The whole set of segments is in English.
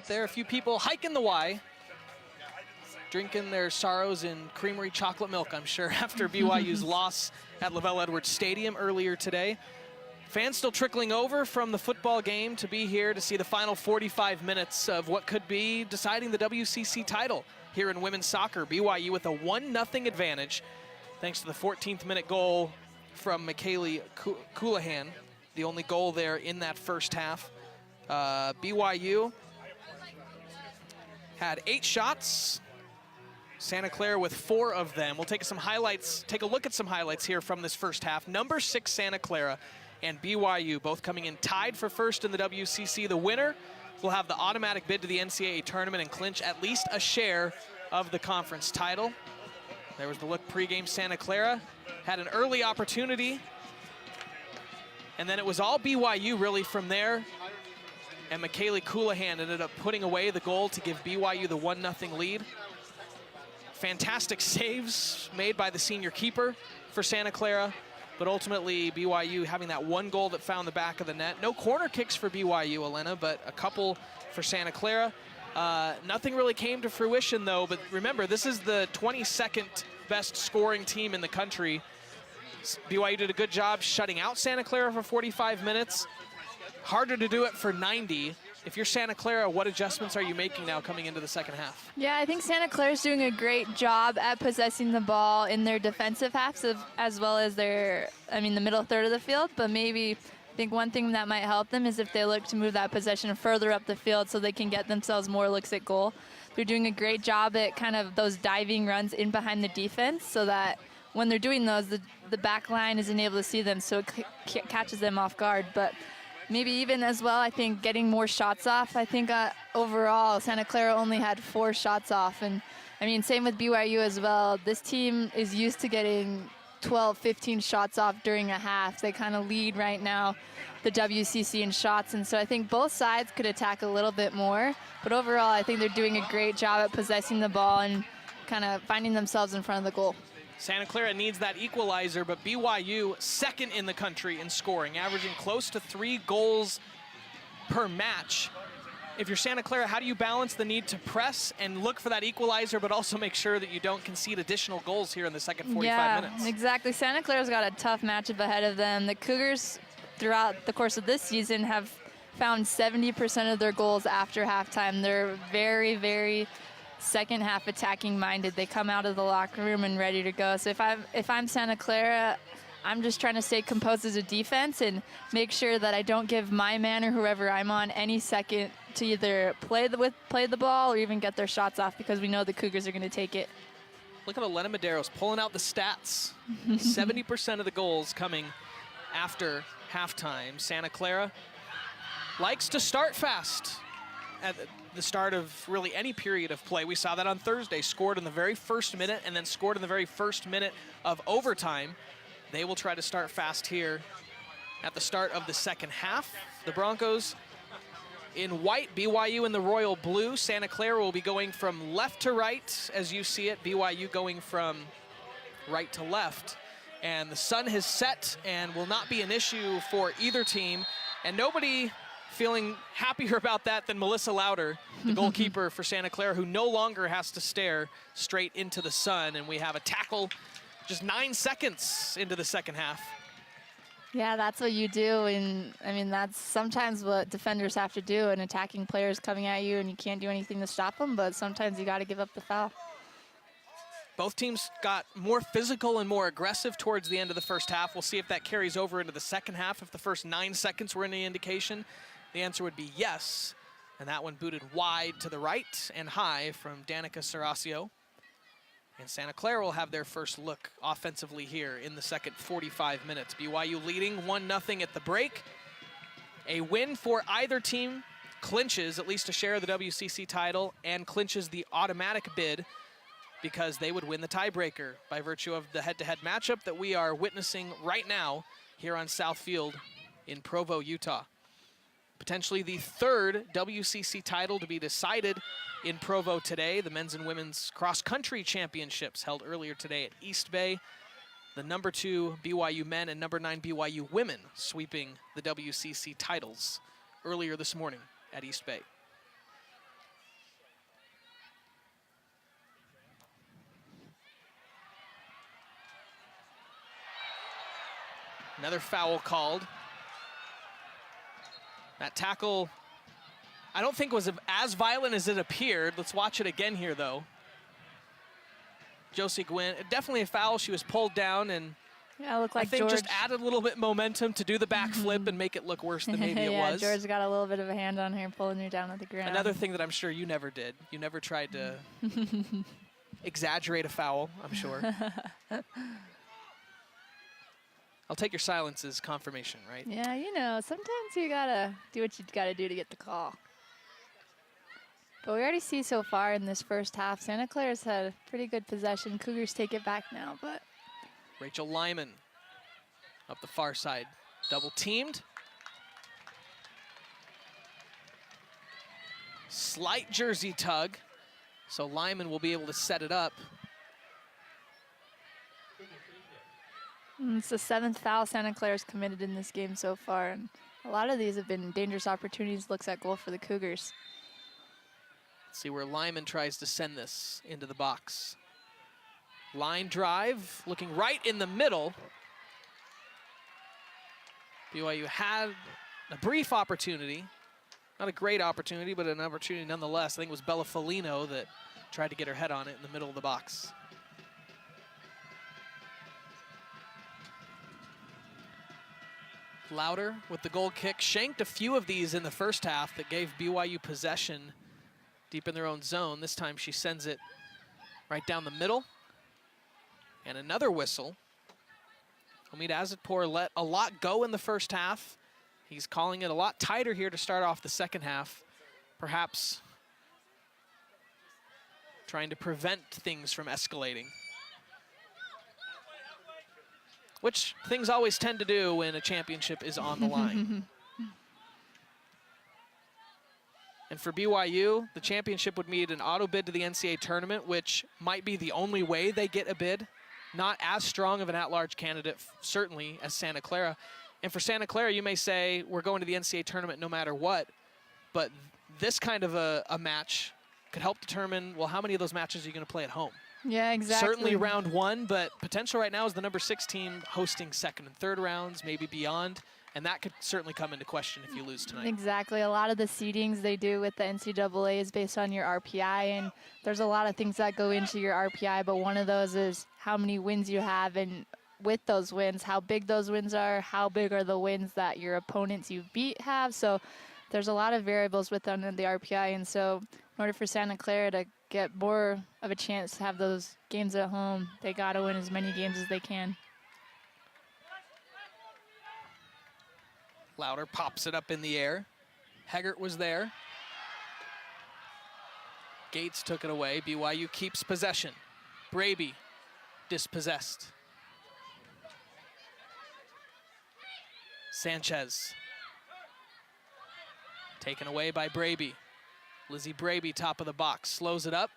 There, a few people hiking the Y, drinking their sorrows in creamery chocolate milk, I'm sure, after BYU's loss at Lavelle Edwards Stadium earlier today. Fans still trickling over from the football game to be here to see the final 45 minutes of what could be deciding the WCC title here in women's soccer. BYU with a 1-0 advantage, thanks to the 14th minute goal from McKaylee Coulihan, the only goal there in that first half. BYU had 8 shots, Santa Clara with 4 of them. We'll take a look at some highlights here from this first half. Number 6 Santa Clara and BYU both coming in tied for first in the WCC. The winner will have the automatic bid to the NCAA tournament and clinch at least a share of the conference title. There was the look pregame. Santa Clara had an early opportunity, and then it was all BYU really from there. And McKaylee Coulihan ended up putting away the goal to give BYU the 1-0 lead. Fantastic saves made by the senior keeper for Santa Clara, but ultimately BYU having that one goal that found the back of the net. No corner kicks for BYU, Elena, but a couple for Santa Clara. Nothing really came to fruition though, but remember, this is the 22nd best scoring team in the country. BYU did a good job shutting out Santa Clara for 45 minutes. Harder to do it for 90. If you're Santa Clara, what adjustments are you making now coming into the second half? Yeah, I think Santa Clara's doing a great job at possessing the ball in their defensive halves as well as the middle third of the field. But maybe, I think one thing that might help them is if they look to move that possession further up the field so they can get themselves more looks at goal. They're doing a great job at kind of those diving runs in behind the defense so that when they're doing those, the back line isn't able to see them, so it catches them off guard. But maybe even as well, I think getting more shots off. I think overall, Santa Clara only had 4 shots off. And I mean, same with BYU as well. This team is used to getting 12, 15 shots off during a half. They kind of lead right now, the WCC in shots. And so I think both sides could attack a little bit more. But overall, I think they're doing a great job at possessing the ball and kind of finding themselves in front of the goal. Santa Clara needs that equalizer, but BYU second in the country in scoring, averaging close to 3 goals per match. If you're Santa Clara, how do you balance the need to press and look for that equalizer, but also make sure that you don't concede additional goals here in the second 45 minutes? Yeah, exactly. Santa Clara's got a tough matchup ahead of them. The Cougars, throughout the course of this season, have found 70% of their goals after halftime. They're very, very second half attacking minded. They come out of the locker room and ready to go. So if I'm Santa Clara, I'm just trying to stay composed as a defense and make sure that I don't give my man or whoever I'm on any second to either play the ball or even get their shots off, because we know the Cougars are going to take it. Look at Elena Medeiros pulling out the stats. 70% of the goals coming after halftime. Santa Clara likes to start fast at the start of really any period of play. We saw that on Thursday, scored in the very first minute and then scored in the very first minute of overtime. They will try to start fast here at the start of the second half. The Broncos in white, BYU in the royal blue. Santa Clara will be going from left to right as you see it, BYU going from right to left. And the sun has set and will not be an issue for either team. And nobody feeling happier about that than Melissa Lauder, the goalkeeper for Santa Clara, who no longer has to stare straight into the sun. And we have a tackle just 9 seconds into the second half. Yeah, that's what you do. And I mean, that's sometimes what defenders have to do, and attacking players coming at you and you can't do anything to stop them, but sometimes you got to give up the foul. Both teams got more physical and more aggressive towards the end of the first half. We'll see if that carries over into the second half. If the first 9 seconds were any indication, the answer would be yes. And that one booted wide to the right and high from Danica Serasio. And Santa Clara will have their first look offensively here in the second 45 minutes. BYU leading 1-0 at the break. A win for either team clinches at least a share of the WCC title and clinches the automatic bid, because they would win the tiebreaker by virtue of the head-to-head matchup that we are witnessing right now here on South Field in Provo, Utah. Potentially the 3rd WCC title to be decided in Provo today. The men's and women's cross-country championships held earlier today at East Bay. The number 2 BYU men and number 9 BYU women sweeping the WCC titles earlier this morning at East Bay. Another foul called. That tackle, I don't think was as violent as it appeared. Let's watch it again here, though. Josie Gwynn, definitely a foul. She was pulled down, and yeah, it looked like I think George just added a little bit momentum to do the backflip and make it look worse than maybe it was. Yeah, George got a little bit of a hand on her, pulling her down at the ground. Another thing that I'm sure you never did. You never tried to exaggerate a foul, I'm sure. I'll take your silence as confirmation, right? Yeah, you know, sometimes you gotta do what you gotta do to get the call. But we already see so far in this first half, Santa Clara's had pretty good possession. Cougars take it back now, but. Rachel Lyman up the far side, double teamed. Slight jersey tug, so Lyman will be able to set it up. It's the 7th foul Santa Clara's committed in this game so far, and a lot of these have been dangerous opportunities, looks at goal for the Cougars. Let's see where Lyman tries to send this into the box. Line drive, looking right in the middle. BYU had a brief opportunity. Not a great opportunity, but an opportunity nonetheless. I think it was Bella Folino that tried to get her head on it in the middle of the box. Louder with the goal kick. Shanked a few of these in the first half that gave BYU possession deep in their own zone. This time she sends it right down the middle. And another whistle. Omid Azatpour let a lot go in the first half. He's calling it a lot tighter here to start off the second half. Perhaps trying to prevent things from escalating. Which things always tend to do when a championship is on the line. And for BYU, the championship would mean an auto bid to the NCAA tournament, which might be the only way they get a bid. Not as strong of an at-large candidate, certainly, as Santa Clara. And for Santa Clara, you may say, we're going to the NCAA tournament no matter what. But this kind of a match could help determine, well, how many of those matches are you going to play at home? Yeah, exactly. Certainly round one, but potential right now is the number 6 team hosting second and third rounds, maybe beyond. And that could certainly come into question if you lose tonight. Exactly. A lot of the seedings they do with the NCAA is based on your RPI, and there's a lot of things that go into your RPI, but one of those is how many wins you have, and with those wins, how big those wins are, how big are the wins that your opponents you beat have. So there's a lot of variables within the RPI, and so in order for Santa Clara to get more of a chance to have those games at home, they got to win as many games as they can. Louder pops it up in the air. Heggert was there. Gates took it away. BYU keeps possession. Braby dispossessed. Sanchez taken away by Braby. Lizzie Braby, top of the box, slows it up.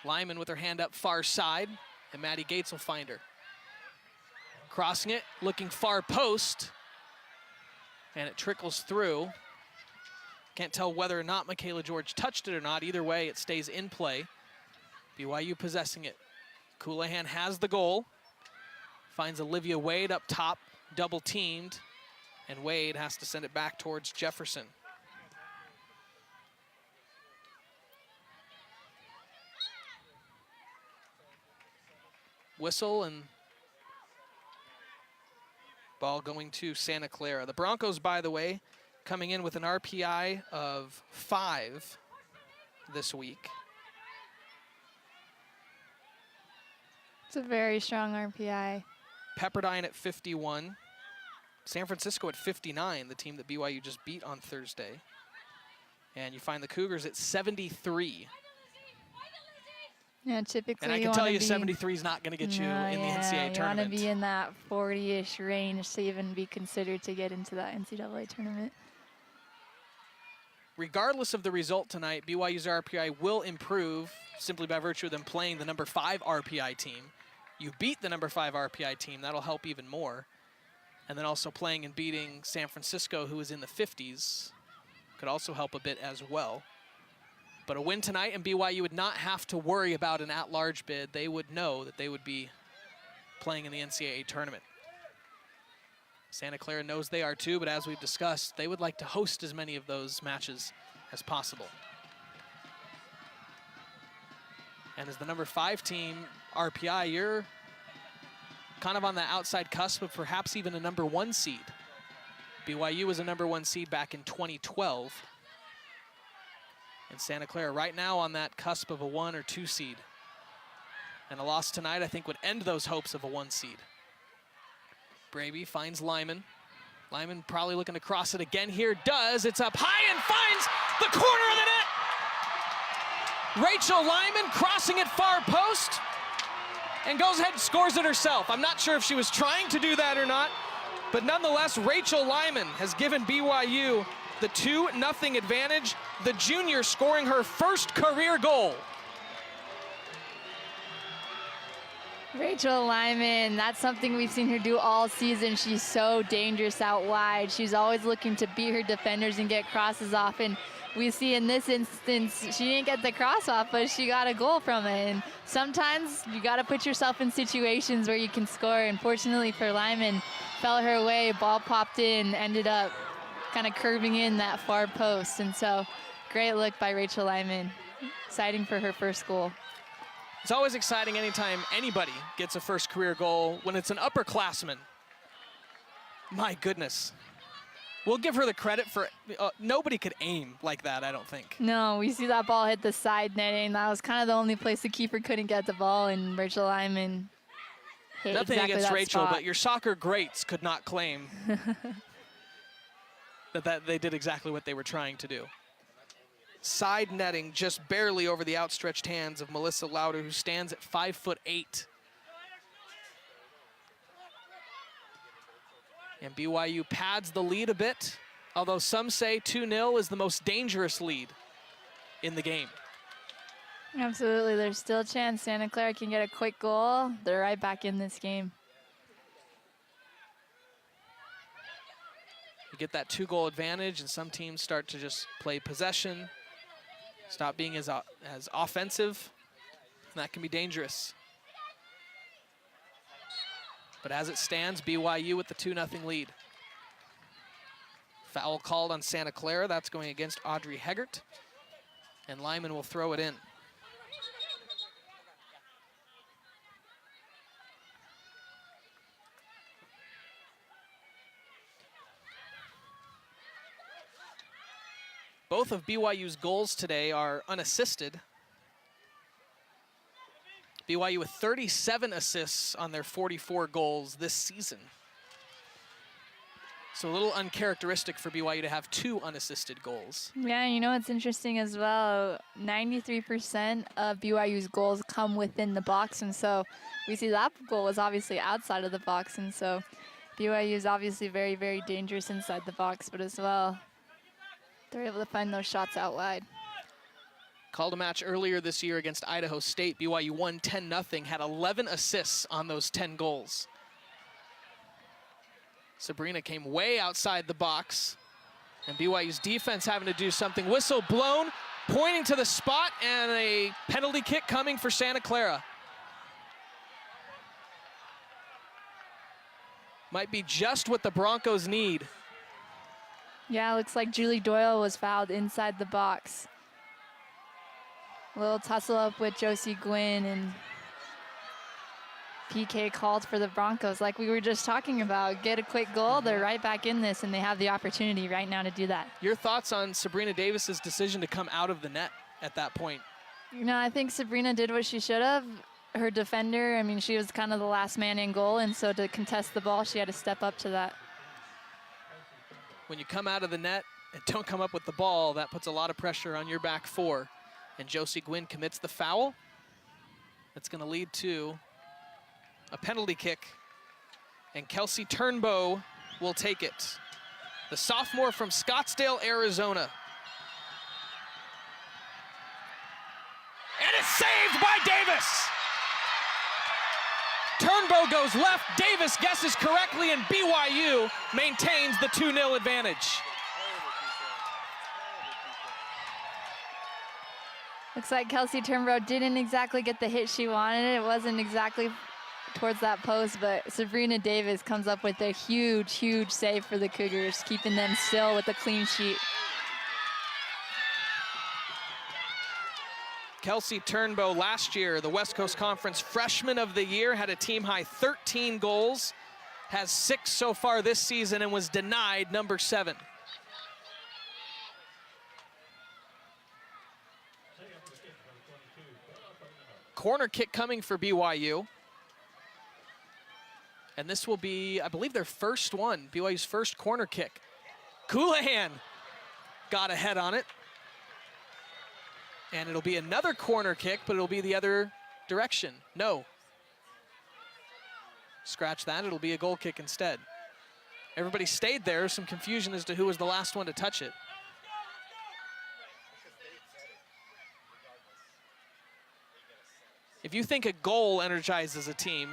Lyman with her hand up far side, and Maddie Gates will find her. Crossing it, looking far post, and it trickles through. Can't tell whether or not Michaela George touched it or not. Either way, it stays in play. BYU possessing it. Coulihan has the goal. Finds Olivia Wade up top, double teamed, and Wade has to send it back towards Jefferson. Whistle and ball going to Santa Clara. The Broncos, by the way, coming in with an RPI of 5 this week. It's a very strong RPI. Pepperdine at 51. San Francisco at 59, the team that BYU just beat on Thursday. And you find the Cougars at 73. Yeah, typically and I can tell you 73 is not going to get you in the NCAA tournament. You want to be in that 40-ish range to even be considered to get into that NCAA tournament. Regardless of the result tonight, BYU's RPI will improve simply by virtue of them playing the number 5 RPI team. You beat the number 5 RPI team, that'll help even more. And then also playing and beating San Francisco, who is in the 50s, could also help a bit as well. But a win tonight, and BYU would not have to worry about an at-large bid. They would know that they would be playing in the NCAA tournament. Santa Clara knows they are too, but as we've discussed, they would like to host as many of those matches as possible. And as the number 5 team, RPI, you're kind of on the outside cusp of perhaps even a number 1 seed. BYU was a number 1 seed back in 2012. And Santa Clara right now on that cusp of a 1 or 2 seed. And a loss tonight, I think, would end those hopes of a 1 seed. Braby finds Lyman. Lyman probably looking to cross it again here. Does. It's up high and finds the corner of the net. Rachel Lyman crossing it far post and goes ahead and scores it herself. I'm not sure if she was trying to do that or not, but nonetheless, Rachel Lyman has given BYU the 2-0 advantage. The junior scoring her first career goal. Rachel Lyman, that's something we've seen her do all season. She's so dangerous out wide. She's always looking to beat her defenders and get crosses off. And we see in this instance, she didn't get the cross off, but she got a goal from it. And sometimes you got to put yourself in situations where you can score. And fortunately for Lyman, fell her way, ball popped in, ended up kind of curving in that far post. And so great look by Rachel Lyman, exciting for her first goal. It's always exciting anytime anybody gets a first career goal when it's an upperclassman. My goodness. We'll give her the credit for, nobody could aim like that, I don't think. No, we see that ball hit the side netting. That was kind of the only place the keeper couldn't get the ball, and Rachel Lyman hit Nothing exactly against that Rachel, spot. but your soccer greats could not claim that they did exactly what they were trying to do. Side netting just barely over the outstretched hands of Melissa Lauder, who stands at 5'8". And BYU pads the lead a bit, although some say 2-0 is the most dangerous lead in the game. Absolutely, there's still a chance Santa Clara can get a quick goal. They're right back in this game. You get that 2-goal advantage, and some teams start to just play possession, stop being as offensive, and that can be dangerous. But as it stands, BYU with the 2-0 lead. Foul called on Santa Clara. That's going against Audrey Heggert. And Lyman will throw it in. Both of BYU's goals today are unassisted. BYU with 37 assists on their 44 goals this season. So a little uncharacteristic for BYU to have 2 unassisted goals. Yeah, you know what's interesting as well, 93% of BYU's goals come within the box, and so we see that goal was obviously outside of the box, and so BYU is obviously very, very dangerous inside the box, but as well, they're able to find those shots out wide. Called a match earlier this year against Idaho State. BYU won 10-0, had 11 assists on those 10 goals. Sabrina came way outside the box, and BYU's defense having to do something. Whistle blown, pointing to the spot, and a penalty kick coming for Santa Clara. Might be just what the Broncos need. Yeah, looks like Julie Doyle was fouled inside the box. A little tussle up with Josie Gwynn, and PK called for the Broncos like we were just talking about. Get a quick goal, they're right back in this, and they have the opportunity right now to do that. Your thoughts on Sabrina Davis's decision to come out of the net at that point? You know, I think Sabrina did what she should have. Her defender, I mean, she was kind of the last man in goal, and so to contest the ball, she had to step up to that. When you come out of the net and don't come up with the ball, that puts a lot of pressure on your back four. And Josie Gwynn commits the foul. That's going to lead to a penalty kick. And Kelsey Turnbow will take it. The sophomore from Scottsdale, Arizona. And it's saved by Davis. Turnbow goes left, Davis guesses correctly, and BYU maintains the 2-0 advantage. Looks like Kelsey Turnbow didn't exactly get the hit she wanted. It wasn't exactly towards that post, but Sabrina Davis comes up with a huge, huge save for the Cougars, keeping them still with a clean sheet. Kelsey Turnbow last year, the West Coast Conference Freshman of the Year, had a team-high 13 goals, has 6 so far this season, and was denied number 7. Corner kick coming for BYU. And this will be, I believe, their first one, BYU's first corner kick. Coulihan got ahead on it. And it'll be another corner kick, but it'll be the other direction. No. Scratch that, it'll be a goal kick instead. Everybody stayed there, some confusion as to who was the last one to touch it. If you think a goal energizes a team,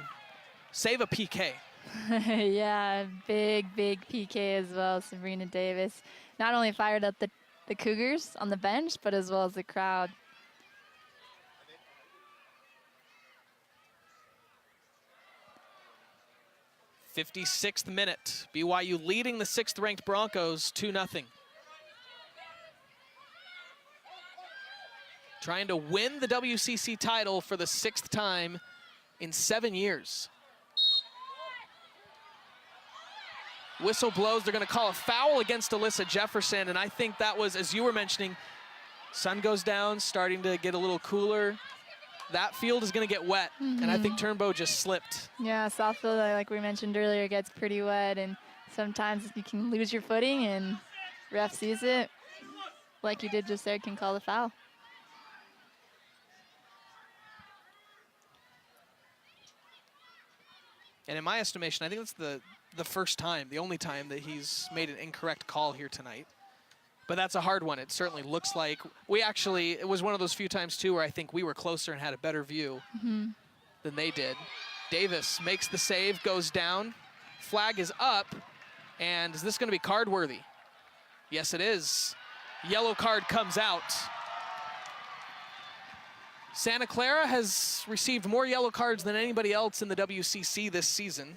save a PK. Yeah, big PK as well. Sabrina Davis not only fired up the Cougars on the bench, but as well as the crowd. '56th minute. BYU leading the 6th-ranked Broncos 2-0. Trying to win the WCC title for the 6th time in 7 years. Whistle blows, they're gonna call a foul against Alyssa Jefferson, and I think that was, as you were mentioning, sun goes down, starting to get a little cooler. That field is gonna get wet, and I think Turnbow just slipped. Yeah, Southfield, like we mentioned earlier, gets pretty wet, and sometimes you can lose your footing, and ref sees it, like you did just there, can call the foul. And in my estimation, I think that's the first time, the only time that he's made an incorrect call here tonight. But that's a hard one. It certainly looks like it was one of those few times too where I think we were closer and had a better view than they did. Davis makes the save, goes down. Flag is up, and is this gonna be card worthy? Yes, it is. Yellow card comes out. Santa Clara has received more yellow cards than anybody else in the WCC this season.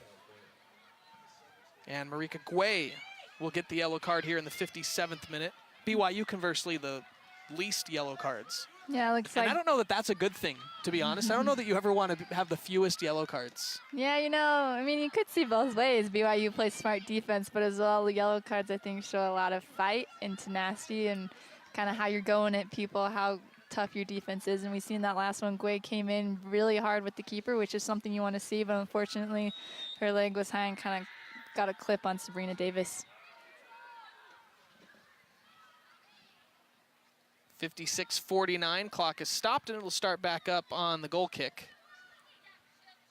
And Marika Guay will get the yellow card here in the 57th minute. BYU, conversely, the least yellow cards. Yeah, it looks and like... I don't know that that's a good thing, to be honest. I don't know that you ever want to have the fewest yellow cards. Yeah, you know, I mean, you could see both ways. BYU plays smart defense, but as well, the yellow cards, I think, show a lot of fight and tenacity and kind of how you're going at people, how tough your defense is. And we've seen that last one. Guay came in really hard with the keeper, which is something you want to see, but unfortunately, her leg was high and kind of got a clip on Sabrina Davis. 56:49, clock is stopped, and it'll start back up on the goal kick.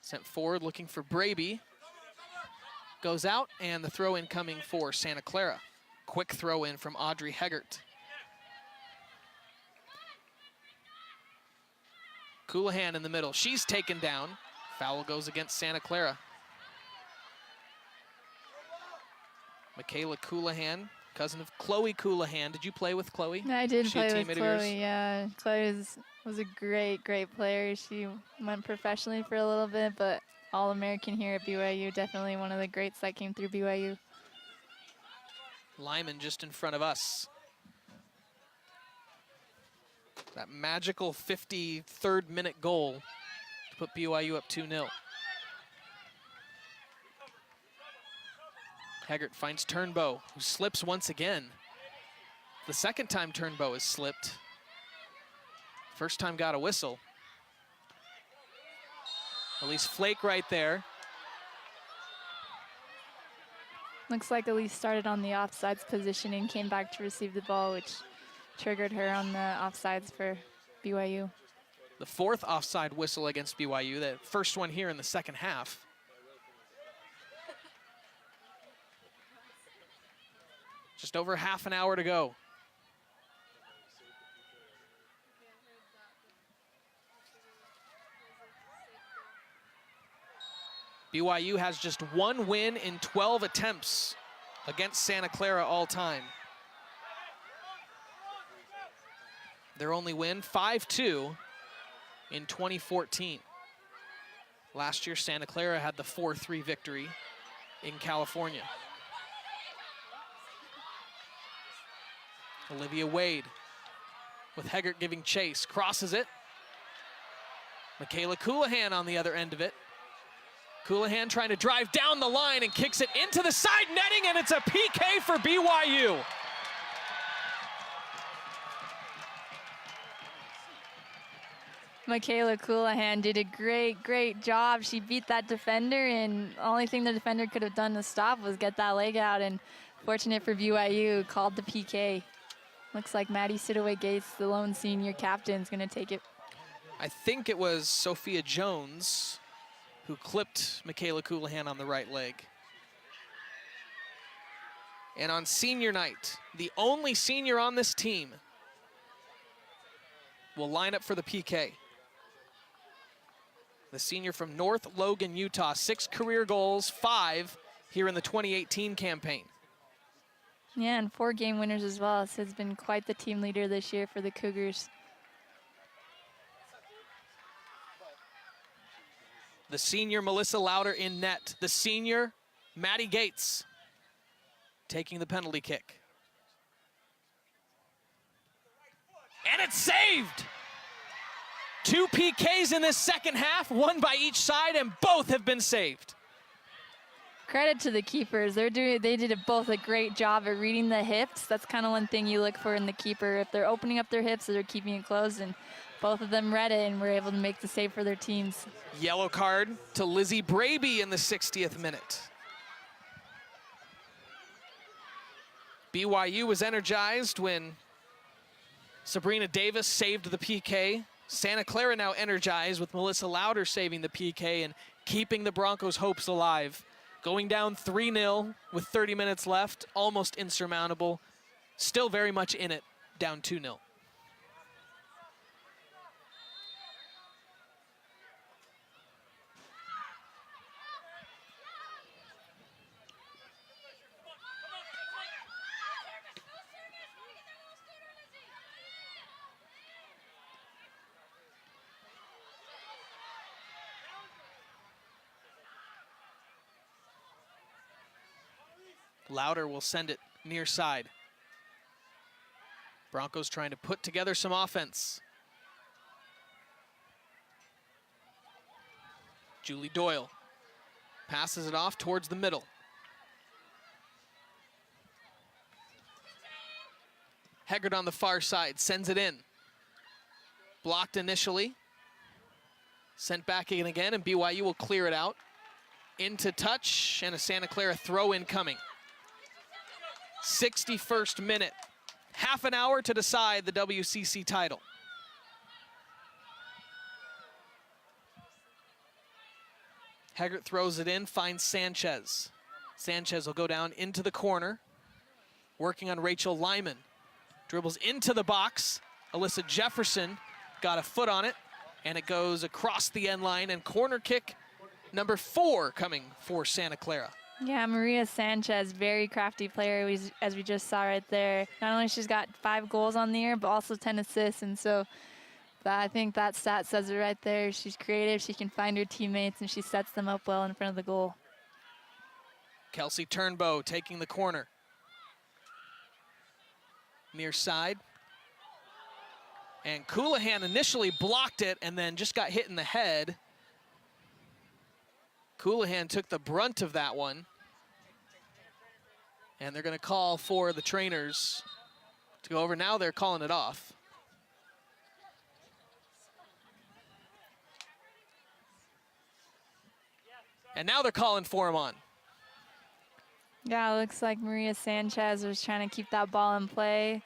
Sent forward, looking for Braby. Goes out, and the throw in coming for Santa Clara. Quick throw in from Audrey Heggert. Coulihan in the middle, she's taken down. Foul goes against Santa Clara. Michaela Coulihan, cousin of Chloe Coulihan. Did you play with Chloe? I did play with Chloe, yeah. Chloe was a great player. She went professionally for a little bit, but All-American here at BYU. Definitely one of the greats that came through BYU. Lyman just in front of us. That magical 53rd minute goal to put BYU up 2-0. Heggert finds Turnbow, who slips once again. The second time Turnbow has slipped. First time got a whistle. Elise Flake right there. Looks like Elise started on the offsides position and came back to receive the ball, which triggered her on the offsides for BYU. The 4th offside whistle against BYU, the first one here in the second half. Just over half an hour to go. BYU has just one win in 12 attempts against Santa Clara all time. Their only win, 5-2 in 2014. Last year, Santa Clara had the 4-3 victory in California. Olivia Wade with Heggert giving chase, crosses it. Michaela Coulihan on the other end of it. Coulihan trying to drive down the line and kicks it into the side netting, and it's a PK for BYU. Michaela Coulihan did a great job. She beat that defender, and the only thing the defender could have done to stop was get that leg out, and fortunate for BYU, called the PK. Looks like Maddie Sidaway-Gates, the lone senior captain, is going to take it. I think it was Sophia Jones who clipped Michaela Coulihan on the right leg. And on senior night, the only senior on this team will line up for the PK. The senior from North Logan, Utah, 6 career goals, 5 here in the 2018 campaign. Yeah, and 4 game winners as well. So it's been quite the team leader this year for the Cougars. The senior Melissa Lauder in net. The senior Maddie Gates taking the penalty kick. And it's saved! 2 PKs in this second half, 1 by each side, and both have been saved. Credit to the keepers. They did both a great job at reading the hips. That's kind of one thing you look for in the keeper. If they're opening up their hips or they're keeping it closed, and both of them read it and were able to make the save for their teams. Yellow card to Lizzie Braby in the 60th minute. BYU was energized when Sabrina Davis saved the PK. Santa Clara now energized with Melissa Lauder saving the PK and keeping the Broncos' hopes alive. Going down 3-0 with 30 minutes left, almost insurmountable. Still very much in it, down 2-0. Lauder will send it near side. Broncos trying to put together some offense. Julie Doyle passes it off towards the middle. Heggert on the far side sends it in. Blocked initially. Sent back in again, and BYU will clear it out. Into touch, and a Santa Clara throw in coming. 61st minute. Half an hour to decide the WCC title. Heggert throws it in, finds Sanchez. Sanchez will go down into the corner, working on Rachel Lyman. Dribbles into the box. Alyssa Jefferson got a foot on it, and it goes across the end line, and corner kick number 4 coming for Santa Clara. Yeah, Maria Sanchez, very crafty player, as we just saw right there. Not only she's got 5 goals on the year, but also 10 assists, and so I think that stat says it right there. She's creative, she can find her teammates, and she sets them up well in front of the goal. Kelsey Turnbow taking the corner. Near side. And Coulihan initially blocked it and then just got hit in the head. Coulihan took the brunt of that one. And they're going to call for the trainers to go over. Now they're calling it off. And now they're calling for him on. Yeah, it looks like Maria Sanchez was trying to keep that ball in play.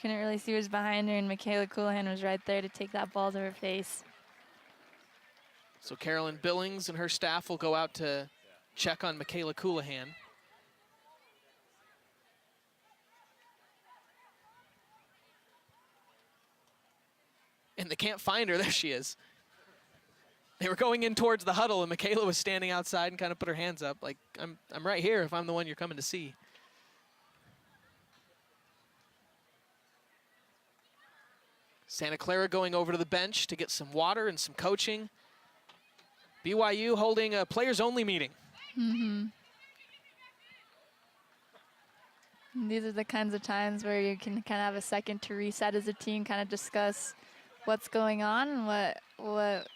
Couldn't really see who was behind her, and Michaela Coulihan was right there to take that ball to her face. So Carolyn Billings and her staff will go out to check on Michaela Coulihan. And they can't find her. There she is. They were going in towards the huddle, and Michaela was standing outside and kind of put her hands up like, I'm right here if I'm the one you're coming to see. Santa Clara going over to the bench to get some water and some coaching. BYU holding a players-only meeting. These are the kinds of times where you can kind of have a second to reset as a team, kind of discuss what's going on and what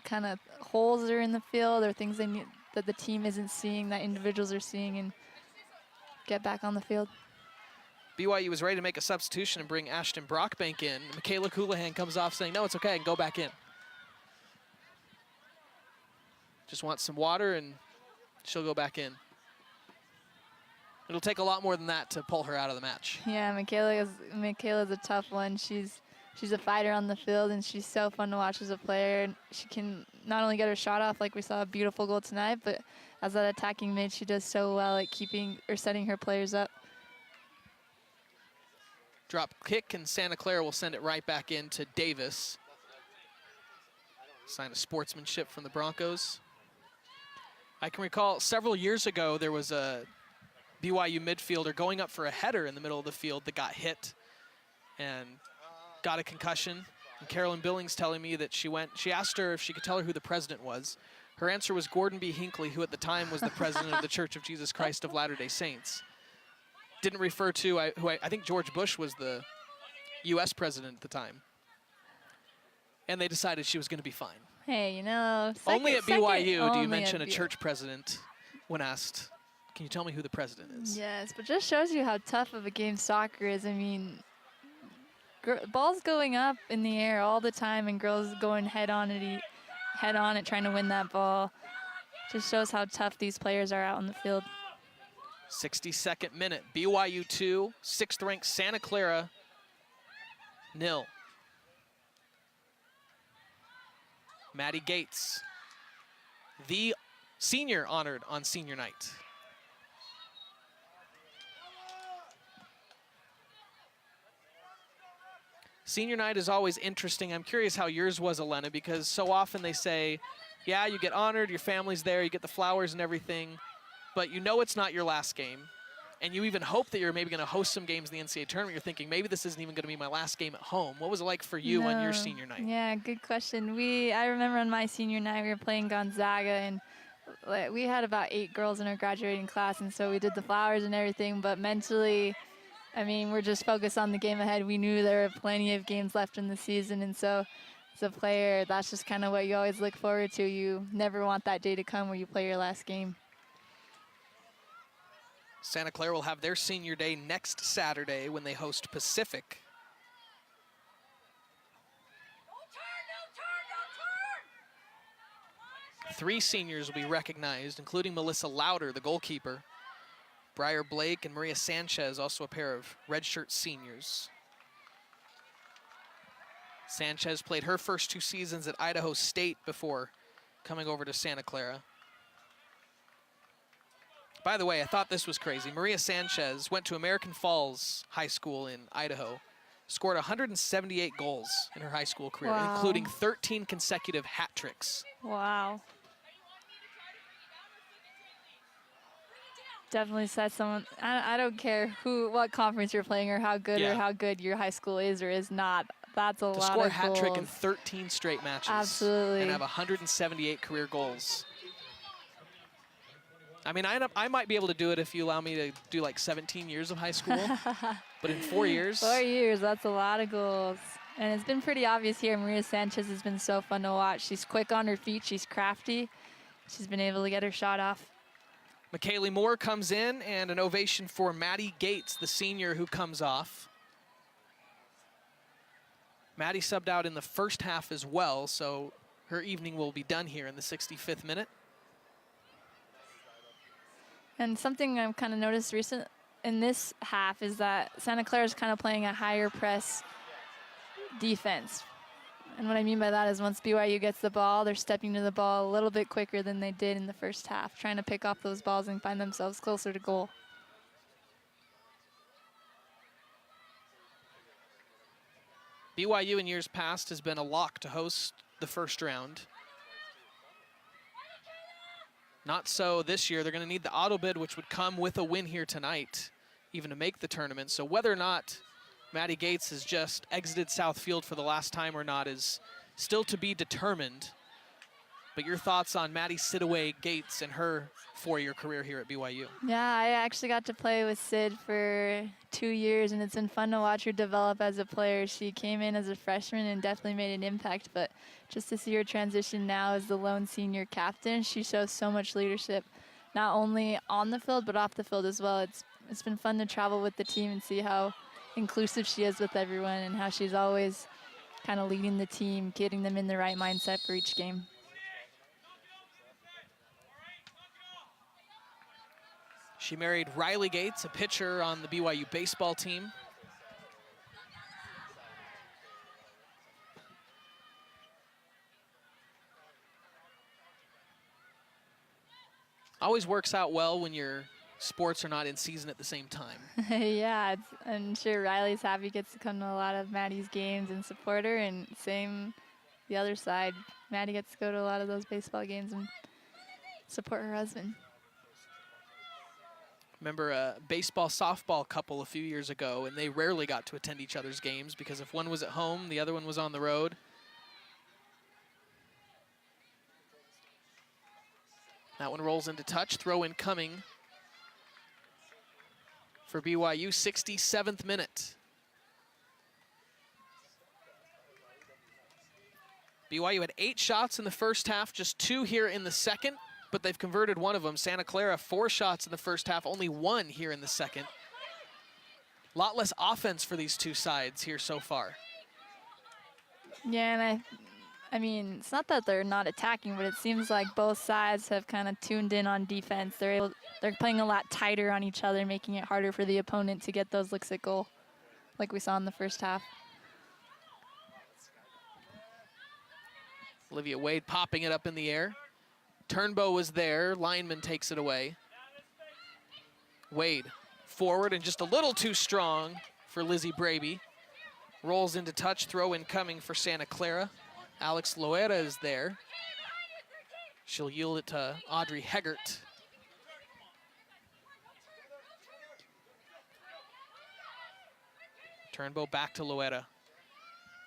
kind of holes are in the field or things they need, that the team isn't seeing, that individuals are seeing, and get back on the field. BYU was ready to make a substitution and bring Ashton Brockbank in. Michaela Coulihan comes off saying, no, it's okay, I can go back in. Just wants some water and she'll go back in. It'll take a lot more than that to pull her out of the match. Yeah, Michaela's a tough one. She's a fighter on the field, and she's so fun to watch as a player. And she can not only get her shot off, like we saw a beautiful goal tonight, but as that attacking mid, she does so well at keeping or setting her players up. Drop kick, and Santa Clara will send it right back into Davis. Sign of sportsmanship from the Broncos. I can recall several years ago there was a BYU midfielder going up for a header in the middle of the field that got hit and got a concussion. And Carolyn Billings telling me that she asked her if she could tell her who the president was. Her answer was Gordon B. Hinckley, who at the time was the president of the Church of Jesus Christ of Latter-day Saints. Didn't refer to, I think George Bush was the U.S. president at the time. And they decided she was going to be fine. Hey, you know, only at BYU do you mention a church president when asked, can you tell me who the president is? Yes, but just shows you how tough of a game soccer is. I mean, balls going up in the air all the time and girls going head on it, trying to win that ball. Just shows how tough these players are out on the field. 62nd minute, BYU 2, 6th ranked Santa Clara 0. Maddie Gates, the senior honored on senior night. Senior night is always interesting. I'm curious how yours was, Elena, because so often they say, yeah, you get honored, your family's there, you get the flowers and everything, but you know it's not your last game. And you even hope that you're maybe going to host some games in the NCAA tournament. You're thinking, maybe this isn't even going to be my last game at home. What was it like for you on your senior night? Yeah, good question. I remember on my senior night, we were playing Gonzaga, and we had about 8 girls in our graduating class, and so we did the flowers and everything, but mentally, I mean, we're just focused on the game ahead. We knew there were plenty of games left in the season, and so as a player, that's just kind of what you always look forward to. You never want that day to come where you play your last game. Santa Clara will have their senior day next Saturday when they host Pacific. Three seniors will be recognized, including Melissa Lauder, the goalkeeper. Briar Blake and Maria Sanchez, also a pair of redshirt seniors. Sanchez played her first 2 seasons at Idaho State before coming over to Santa Clara. By the way, I thought this was crazy. Maria Sanchez went to American Falls High School in Idaho, scored 178 goals in her high school career, including 13 consecutive hat tricks. Wow. Definitely said someone, I don't care what conference you're playing or how good your high school is or is not. That's a lot of goals. To score a hat trick in 13 straight matches. Absolutely. And have 178 career goals. I mean, I might be able to do it if you allow me to do like 17 years of high school. But in 4 years. 4 years, that's a lot of goals. And it's been pretty obvious here. Maria Sanchez has been so fun to watch. She's quick on her feet. She's crafty. She's been able to get her shot off. McKaylee Moore comes in, and an ovation for Maddie Gates, the senior who comes off. Maddie subbed out in the first half as well, so her evening will be done here in the 65th minute. And something I've kind of noticed recent in this half is that Santa Clara is kind of playing a higher press defense. And what I mean by that is once BYU gets the ball, they're stepping to the ball a little bit quicker than they did in the first half, trying to pick off those balls and find themselves closer to goal. BYU in years past has been a lock to host the first round. Not so this year. They're going to need the auto bid, which would come with a win here tonight, even to make the tournament. So whether or not Maddie Gates has just exited South Field for the last time or not is still to be determined. But your thoughts on Maddie Sidaway Gates and her 4-year career here at BYU? Yeah, I actually got to play with Sid for 2 years, and it's been fun to watch her develop as a player. She came in as a freshman and definitely made an impact, but just to see her transition now as the lone senior captain, she shows so much leadership, not only on the field, but off the field as well. It's been fun to travel with the team and see how inclusive she is with everyone and how she's always kind of leading the team, getting them in the right mindset for each game. She married Riley Gates, a pitcher on the BYU baseball team. Always works out well when your sports are not in season at the same time. Yeah, I'm sure Riley's happy, gets to come to a lot of Maddie's games and support her, and same the other side. Maddie gets to go to a lot of those baseball games and support her husband. Remember a baseball softball couple a few years ago, and they rarely got to attend each other's games because if one was at home, the other one was on the road. That one rolls into touch, throw in coming for BYU, 67th minute. BYU had 8 shots in the first half, just 2 here in the second, but they've converted one of them. Santa Clara, 4 shots in the first half, only 1 here in the second. A lot less offense for these two sides here so far. Yeah, and I mean, it's not that they're not attacking, but it seems like both sides have kind of tuned in on defense. They're playing a lot tighter on each other, making it harder for the opponent to get those looks at goal, like we saw in the first half. Olivia Wade popping it up in the air. Turnbow was there. Lineman takes it away. Wade forward and just a little too strong for Lizzie Braby. Rolls into touch, throw in coming for Santa Clara. Alex Loera is there. She'll yield it to Audrey Heggert. Turnbow back to Loera.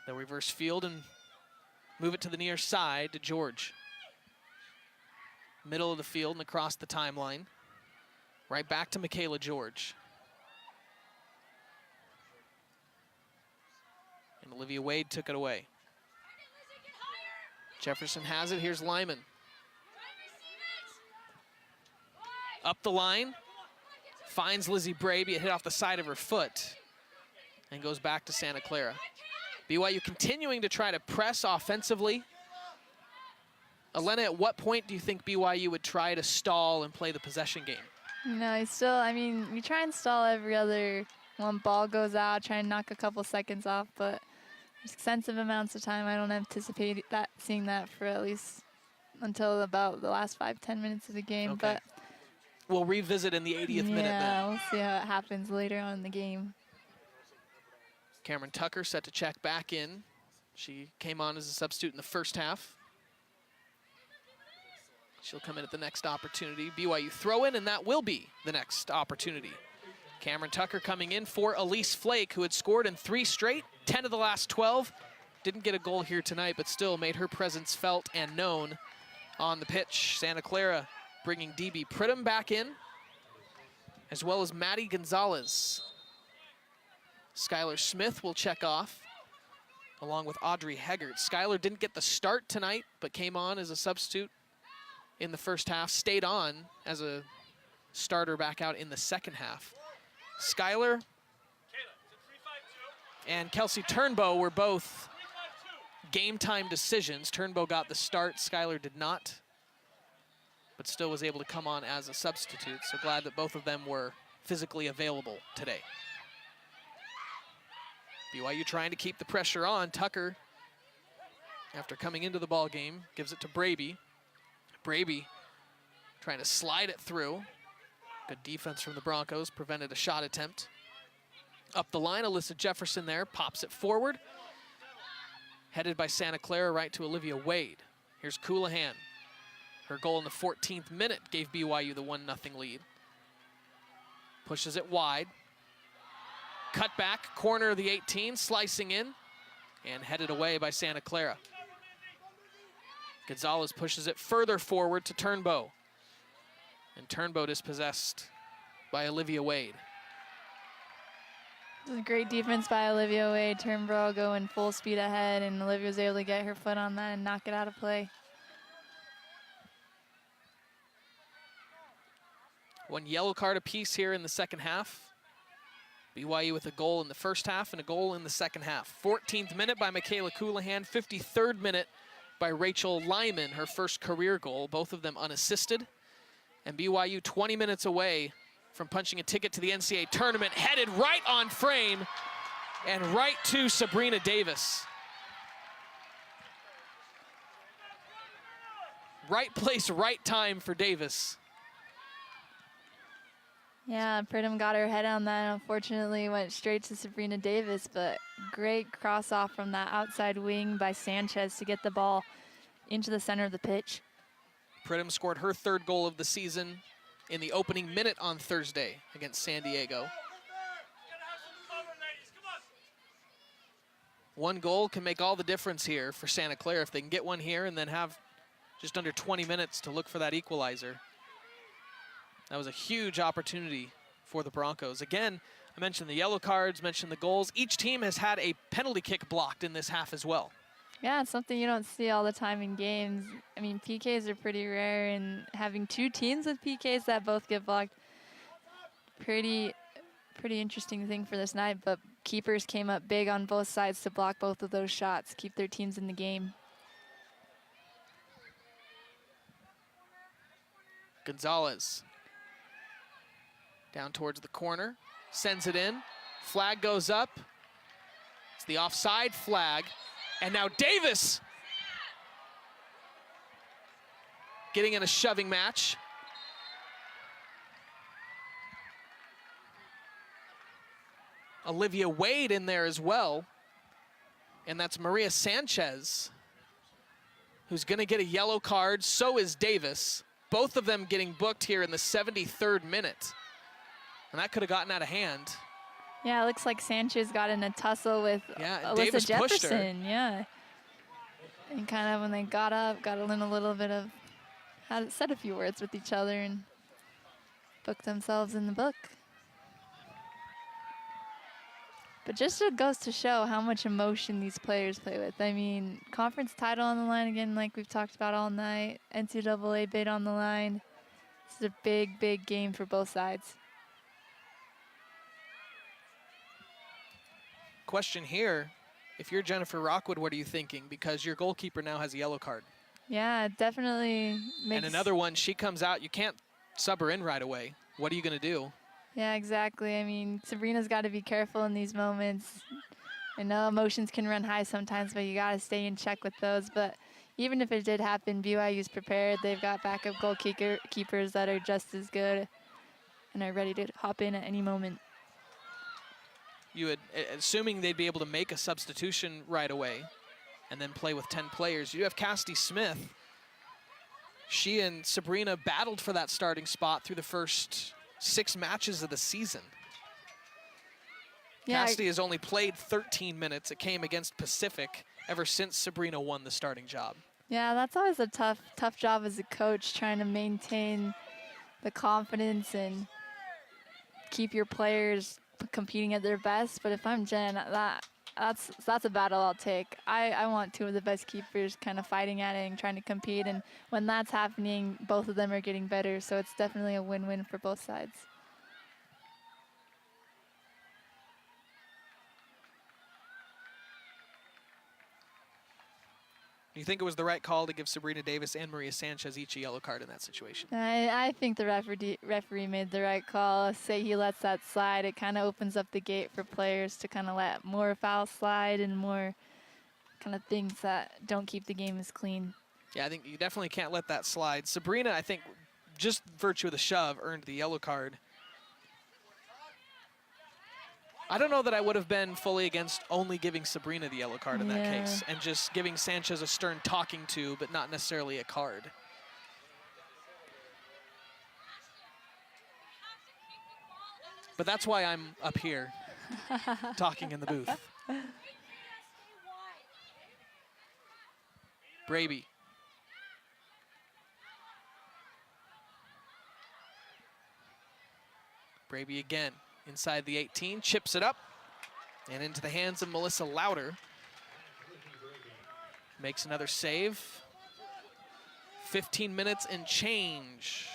The reverse field and move it to the near side to George. Middle of the field and across the timeline. Right back to Michaela George. And Olivia Wade took it away. Jefferson has it, here's Lyman. Up the line, finds Lizzie Braby, it hit off the side of her foot, and goes back to Santa Clara. BYU continuing to try to press offensively. Elena, at what point do you think BYU would try to stall and play the possession game? No, we try and stall every other one ball goes out, try and knock a couple seconds off, but extensive amounts of time. I don't anticipate seeing that for at least until about the last 5-10 minutes of the game. Okay. But we'll revisit in the 80th minute then. Yeah, we'll see how it happens later on in the game. Cameron Tucker set to check back in. She came on as a substitute in the first half. She'll come in at the next opportunity. BYU throw in, and that will be the next opportunity. Cameron Tucker coming in for Elise Flake, who had scored in 3 straight, 10 of the last 12. Didn't get a goal here tonight, but still made her presence felt and known on the pitch. Santa Clara bringing DB Pridham back in, as well as Maddie Gonzalez. Skylar Smith will check off, along with Audrey Heggert. Skylar didn't get the start tonight, but came on as a substitute in the first half, stayed on as a starter back out in the second half. Skylar and Kelsey Turnbow were both game time decisions. Turnbow got the start, Skylar did not, but still was able to come on as a substitute. So glad that both of them were physically available today. BYU trying to keep the pressure on. Tucker, after coming into the ball game, gives it to Braby. Braby trying to slide it through. Good defense from the Broncos, prevented a shot attempt. Up the line, Alyssa Jefferson there, pops it forward. Headed by Santa Clara right to Olivia Wade. Here's Coulihan. Her goal in the 14th minute gave BYU the 1-0 lead. Pushes it wide. Cut back, corner of the 18, slicing in, and headed away by Santa Clara. Gonzalez pushes it further forward to Turnbow. And Turnbow dispossessed by Olivia Wade. It was great defense by Olivia Wade. Turnbow going full speed ahead, and Olivia was able to get her foot on that and knock it out of play. One yellow card apiece here in the second half. BYU with a goal in the first half and a goal in the second half. 14th minute by Michaela Coulihan, 53rd minute by Rachel Lyman, her first career goal, both of them unassisted. And BYU 20 minutes away from punching a ticket to the NCAA tournament, headed right on frame and right to Sabrina Davis. Right place, right time for Davis. Yeah, Brigham got her head on that. Unfortunately, went straight to Sabrina Davis, but great cross off from that outside wing by Sanchez to get the ball into the center of the pitch. Pridham scored her third goal of the season in the opening minute on Thursday against San Diego. One goal can make all the difference here for Santa Clara if they can get one here and then have just under 20 minutes to look for that equalizer. That was a huge opportunity for the Broncos. Again, I mentioned the yellow cards, mentioned the goals. Each team has had a penalty kick blocked in this half as well. Yeah, it's something you don't see all the time in games. I mean, PKs are pretty rare, and having two teams with PKs that both get blocked, pretty interesting thing for this night. But keepers came up big on both sides to block both of those shots, keep their teams in the game. Gonzalez down towards the corner, sends it in. Flag goes up. It's the offside flag. And now Davis getting in a shoving match. Olivia Wade in there as well. And that's Maria Sanchez, who's going to get a yellow card. So is Davis. Both of them getting booked here in the 73rd minute. And that could have gotten out of hand. Yeah, it looks like Sanchez got in a tussle with Alyssa Davis pushed her. Jefferson. Yeah. And kind of when they got up, got in a little bit of, said a few words with each other and booked themselves in the book. But just it goes to show how much emotion these players play with. I mean, conference title on the line again, like we've talked about all night. NCAA bid on the line. This is a big, big game for both sides. Question here, if you're Jennifer Rockwood, what are you thinking? Because your goalkeeper now has a yellow card. Yeah, it definitely makes... And another one, she comes out, you can't sub her in right away. What are you going to do? Yeah, exactly. I mean, Sabrina's got to be careful in these moments. I know emotions can run high sometimes, but you got to stay in check with those. But even if it did happen, BYU's prepared. They've got backup goalkeepers that are just as good and are ready to hop in at any moment. You would, assuming they'd be able to make a substitution right away and then play with 10 players. You have Cassidy Smith. She and Sabrina battled for that starting spot through the first 6 matches of the season. Yeah, Cassidy has only played 13 minutes. It came against Pacific ever since Sabrina won the starting job. Yeah, that's always a tough job as a coach, trying to maintain the confidence and keep your players competing at their best. But if I'm Jen, that's a battle I'll take. I want two of the best keepers kind of fighting at it and trying to compete, and when that's happening, both of them are getting better, so it's definitely a win-win for both sides. Do you think it was the right call to give Sabrina Davis and Maria Sanchez each a yellow card in that situation? I think the referee made the right call. Say he lets that slide, it kind of opens up the gate for players to kind of let more fouls slide and more kind of things that don't keep the game as clean. Yeah, I think you definitely can't let that slide. Sabrina, I think, just virtue of the shove, earned the yellow card. I don't know that I would have been fully against only giving Sabrina the yellow card in that case and just giving Sanchez a stern talking to, but not necessarily a card. But that's why I'm up here talking in the booth. Braby Braby again inside the 18, chips it up and into the hands of Melissa Louder. Makes another save. 15 minutes and change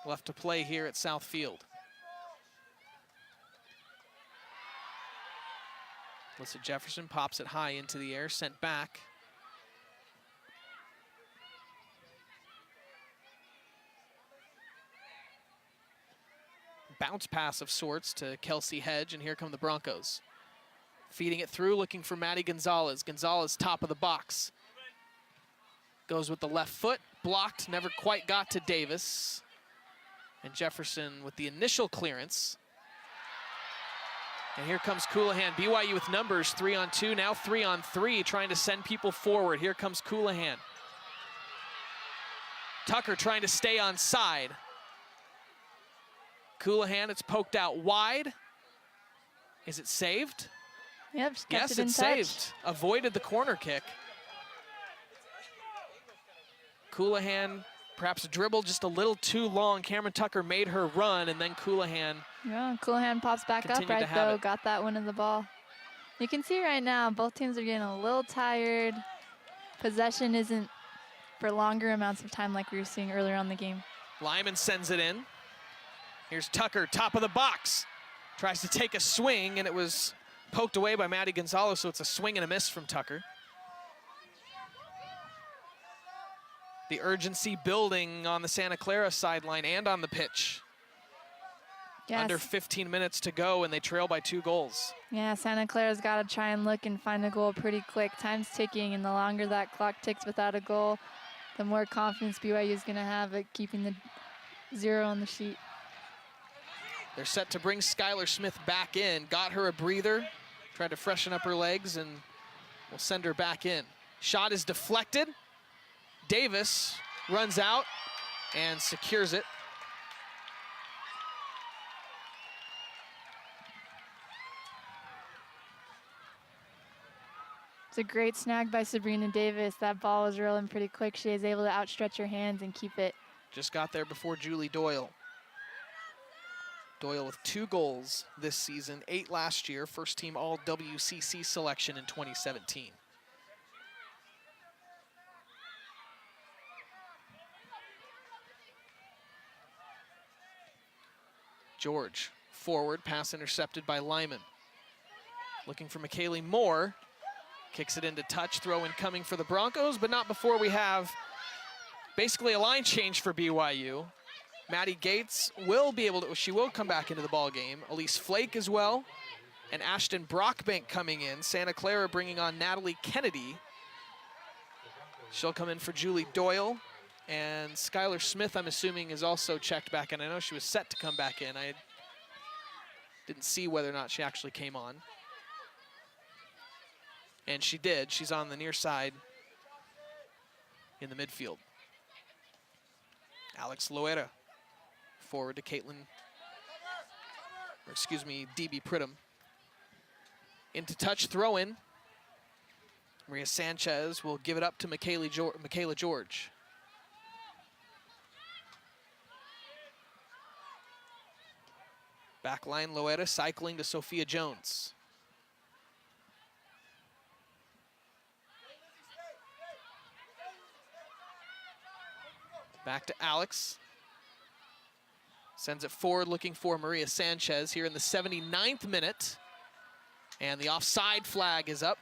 left to play here at South Field. Alyssa Jefferson pops it high into the air, sent back. Bounce pass of sorts to Kelsey Hedge, and here come the Broncos. Feeding it through, looking for Maddie Gonzalez. Gonzalez, top of the box. Goes with the left foot, blocked, never quite got to Davis. And Jefferson with the initial clearance. And here comes Coulihan. BYU with numbers, 3-on-2, now 3-on-3, trying to send people forward. Here comes Coulihan. Tucker trying to stay on side. Coulihan, it's poked out wide. Is it saved? Yep, just kept Yes, it in it's touch. saved. Avoided the corner kick. Coulihan perhaps dribbled just a little too long. Cameron Tucker made her run, and then Coulihan. Yeah, Coulihan pops back up Continued to right have though, it. got that one of the ball. You can see right now, both teams are getting a little tired. Possession isn't for longer amounts of time like we were seeing earlier on in the game. Lyman sends it in. Here's Tucker, top of the box. Tries to take a swing, and it was poked away by Maddie Gonzalez, so it's a swing and a miss from Tucker. The urgency building on the Santa Clara sideline and on the pitch. Yes. Under 15 minutes to go, and they trail by 2 goals. Yeah, Santa Clara's got to try and look and find a goal pretty quick. Time's ticking, and the longer that clock ticks without a goal, the more confidence BYU is going to have at keeping the 0 on the sheet. They're set to bring Skylar Smith back in. Got her a breather, tried to freshen up her legs, and we'll send her back in. Shot is deflected. Davis runs out and secures it. It's a great snag by Sabrina Davis. That ball was rolling pretty quick. She was able to outstretch her hands and keep it. Just got there before Julie Doyle. Doyle with 2 goals this season, 8 last year, first team all WCC selection in 2017. George, forward, pass intercepted by Lyman. Looking for McKaylee Moore. Kicks it into touch, throw in coming for the Broncos, but not before we have basically a line change for BYU. Maddie Gates will be able to, she will come back into the ball game. Elise Flake as well, and Ashton Brockbank coming in. Santa Clara bringing on Natalie Kennedy. She'll come in for Julie Doyle, and Skylar Smith, I'm assuming, is also checked back in. I know she was set to come back in. I didn't see whether or not she actually came on. And she did. She's on the near side in the midfield. Alex Loera forward to Caitlin, or excuse me, DB Pridham. Into touch, throw in. Maria Sanchez will give it up to Michaela George. Back line, Loera cycling to Sophia Jones. Back to Alex. Sends it forward looking for Maria Sanchez here in the 79th minute. And the offside flag is up.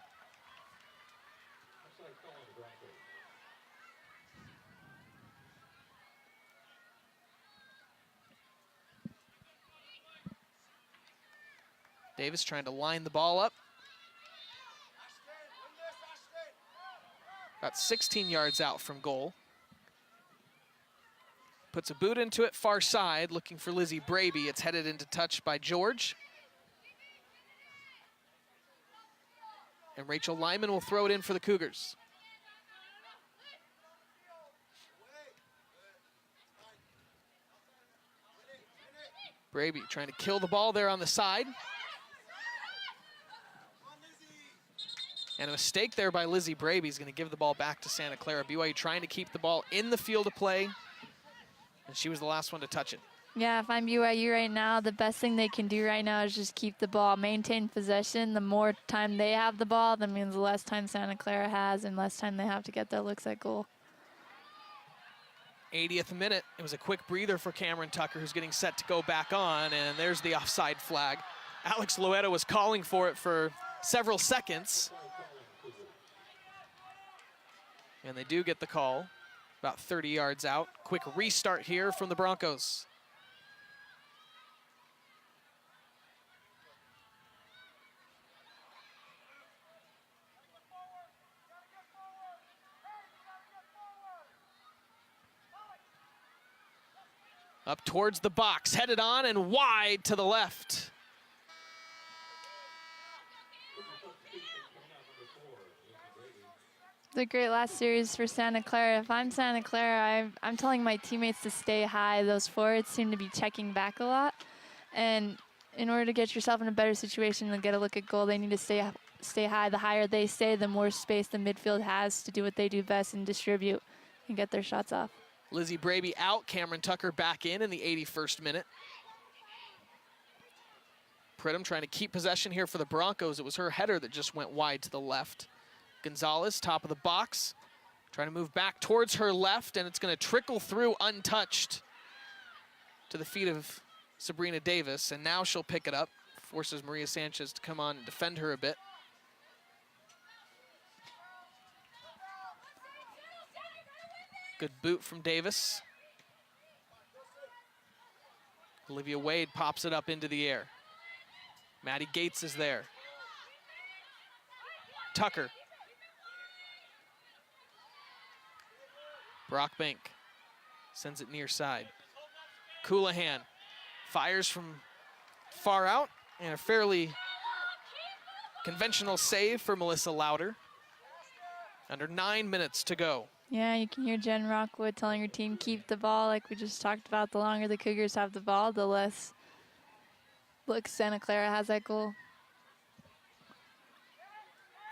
Davis trying to line the ball up. About 16 yards out from goal. Puts a boot into it, far side, looking for Lizzie Braby. It's headed into touch by George. And Rachel Lyman will throw it in for the Cougars. Braby trying to kill the ball there on the side. And a mistake there by Lizzie Braby is going to give the ball back to Santa Clara. BYU trying to keep the ball in the field of play. And she was the last one to touch it. Yeah, if I'm BYU right now, the best thing they can do right now is just keep the ball, maintain possession. The more time they have the ball, that means the less time Santa Clara has and less time they have to get their looks at goal. 80th minute, it was a quick breather for Cameron Tucker, who's getting set to go back on, and there's the offside flag. Alex Loetta was calling for it for several seconds. And they do get the call, about 30 yards out. Quick restart here from the Broncos. Up towards the box, headed on and wide to the left. The great last series for Santa Clara. If I'm Santa Clara, I'm telling my teammates to stay high. Those forwards seem to be checking back a lot. And in order to get yourself in a better situation and get a look at goal, they need to stay high. The higher they stay, the more space the midfield has to do what they do best and distribute and get their shots off. Lizzie Braby out, Cameron Tucker back in the 81st minute. Pridham trying to keep possession here for the Broncos. It was her header that just went wide to the left. Gonzalez, top of the box, trying to move back towards her left, and it's going to trickle through untouched to the feet of Sabrina Davis, and now she'll pick it up, forces Maria Sanchez to come on and defend her a bit. Good boot from Davis. Olivia Wade pops it up into the air. Maddie Gates is there. Tucker. Brockbank sends it near side. Coulihan fires from far out, and a fairly conventional save for Melissa Lauder. Under 9 minutes to go. Yeah, you can hear Jen Rockwood telling her team, keep the ball. Like we just talked about, the longer the Cougars have the ball, the less look Santa Clara has that goal.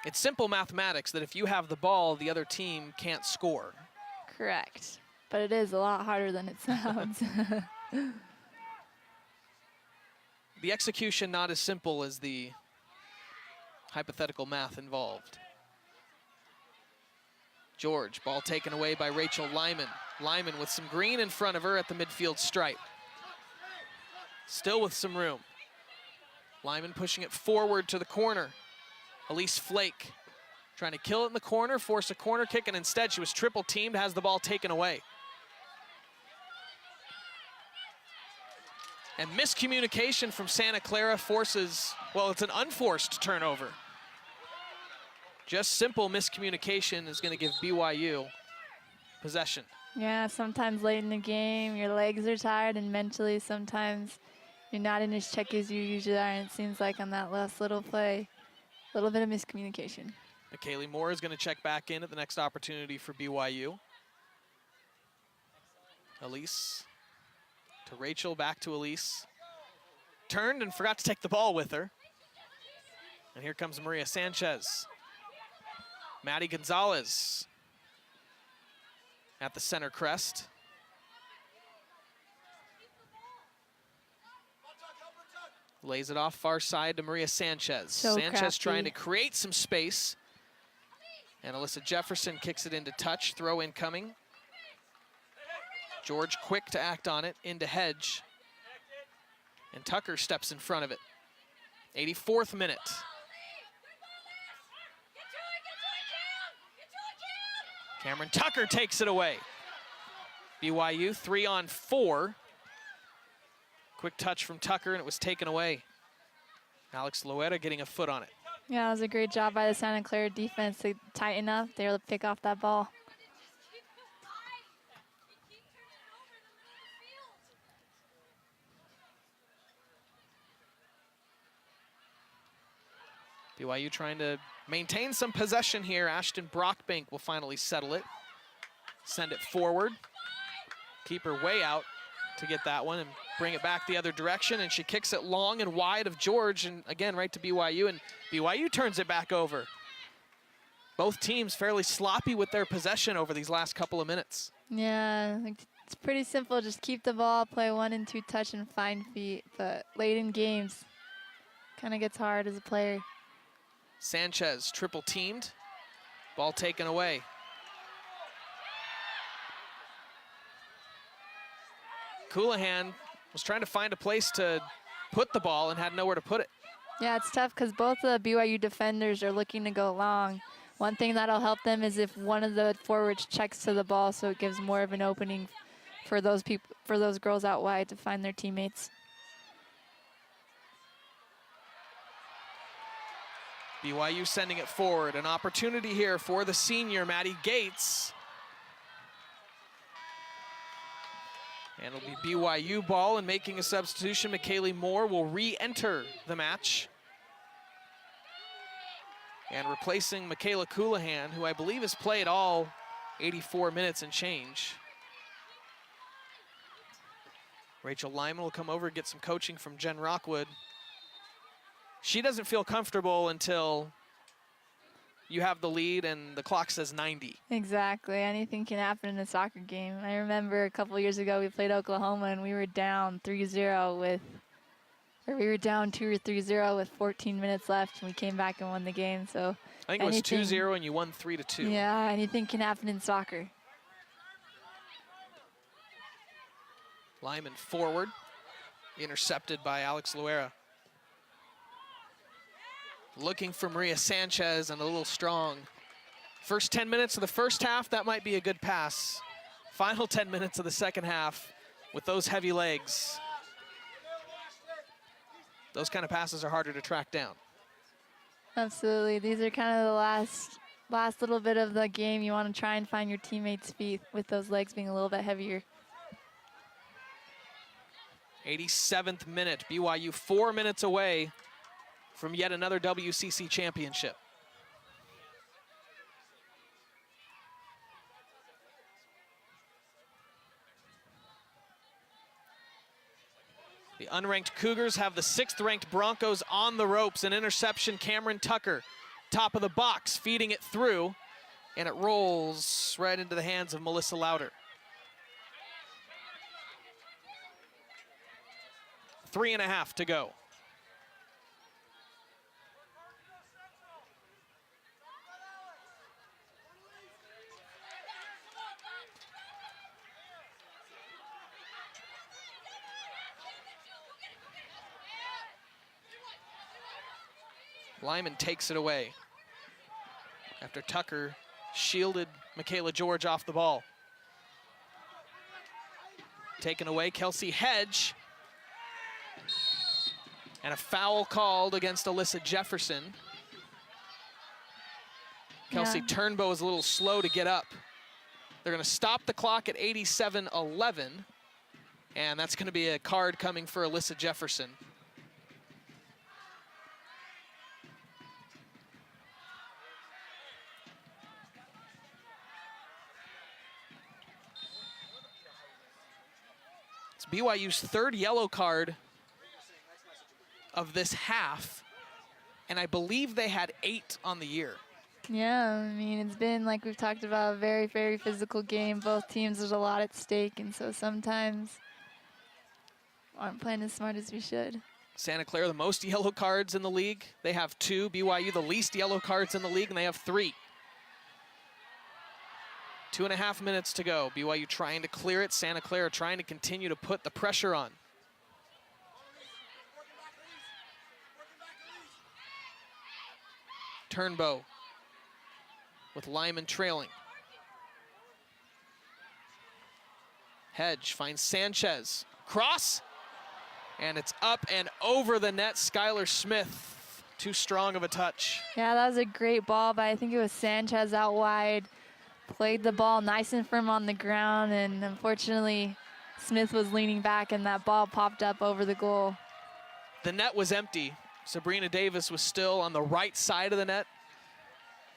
It's simple mathematics that if you have the ball, the other team can't score. Correct. But it is a lot harder than it sounds. The execution not as simple as the hypothetical math involved. George, ball taken away by Rachel Lyman. Lyman with some green in front of her at the midfield stripe. Still with some room. Lyman pushing it forward to the corner. Elise Flake trying to kill it in the corner, force a corner kick, and instead she was triple teamed, has the ball taken away. And miscommunication from Santa Clara forces, well, it's an unforced turnover. Just simple miscommunication is going to give BYU possession. Yeah, sometimes late in the game, your legs are tired, and mentally sometimes you're not in as check as you usually are, and it seems like on that last little play, a little bit of miscommunication. McKaylee Moore is going to check back in at the next opportunity for BYU. Elise to Rachel, back to Elise. Turned and forgot to take the ball with her. And here comes Maria Sanchez. Maddie Gonzalez at the center crest. Lays it off far side to Maria Sanchez. So Sanchez crafty. trying to create some space. And Alyssa Jefferson kicks it into touch, throw incoming. George quick to act on it, into Hedge. And Tucker steps in front of it. 84th minute. Cameron Tucker takes it away. BYU 3-on-4. Quick touch from Tucker, and it was taken away. Alex Loetta getting a foot on it. Yeah, it was a great job by the Santa Clara defense to tighten up. They were able to pick off that ball. BYU trying to maintain some possession here. Ashton Brockbank will finally settle it. Send it forward. Keep her way out to get that one and bring it back the other direction. And she kicks it long and wide of George, and again right to BYU, and BYU turns it back over. Both teams fairly sloppy with their possession over these last couple of minutes. Yeah, like It's pretty simple. Just keep the ball, play 1 and 2 touch and fine feet. But late in games, kind of gets hard as a player. Sanchez triple teamed. Ball taken away. Coulihan was trying to find a place to put the ball and had nowhere to put it. Yeah, it's tough because both the BYU defenders are looking to go long. One thing that'll help them is if one of the forwards checks to the ball, so it gives more of an opening for those people, for those girls out wide to find their teammates. BYU sending it forward. An opportunity here for the senior, Maddie Gates. And it'll be BYU ball, and making a substitution, McKaylee Moore will re-enter the match. And replacing Michaela Coulihan, who I believe has played all 84 minutes and change. Rachel Lyman will come over and get some coaching from Jen Rockwood. She doesn't feel comfortable until you have the lead and the clock says 90. Exactly. Anything can happen in a soccer game. I remember a couple years ago we played Oklahoma and we were down 3-0 with, or we were down 2 or 3-0 with 14 minutes left, and we came back and won the game. So I think it was 2-0 and you won 3-2. Yeah, anything can happen in soccer. Lyman forward, intercepted by Alex Luera. Looking for Maria Sanchez and a little strong. First 10 minutes of the first half, that might be a good pass. Final 10 minutes of the second half with those heavy legs. Those kind of passes are harder to track down. Absolutely. These are kind of the last little bit of the game. You want to try and find your teammates' feet with those legs being a little bit heavier. 87th minute, BYU 4 minutes away from yet another WCC championship. The unranked Cougars have the 6th-ranked Broncos on the ropes. An interception, Cameron Tucker, top of the box, feeding it through, and it rolls right into the hands of Melissa Lauder. 3.5 to go. Lyman takes it away after Tucker shielded Michaela George off the ball. Taken away, Kelsey Hedge. And a foul called against Alyssa Jefferson. Kelsey Turnbow is a little slow to get up. They're going to stop the clock at 87:11. And that's going to be a card coming for Alyssa Jefferson. It's BYU's 3rd yellow card of this half, and I believe they had 8 on the year. Yeah, I mean, it's been, like we've talked about, a very, very physical game. Both teams, there's a lot at stake, and so sometimes aren't playing as smart as we should. Santa Clara, the most yellow cards in the league. They have 2. BYU, the least yellow cards in the league, and they have 3. 2.5 minutes to go. BYU trying to clear it. Santa Clara trying to continue to put the pressure on. Turnbow with Lyman trailing. Hedge finds Sanchez. Cross. And it's up and over the net. Skylar Smith, too strong of a touch. Yeah, that was a great ball, but I think it was Sanchez out wide. Played the ball nice and firm on the ground, and unfortunately, Smith was leaning back, and that ball popped up over the goal. The net was empty. Sabrina Davis was still on the right side of the net.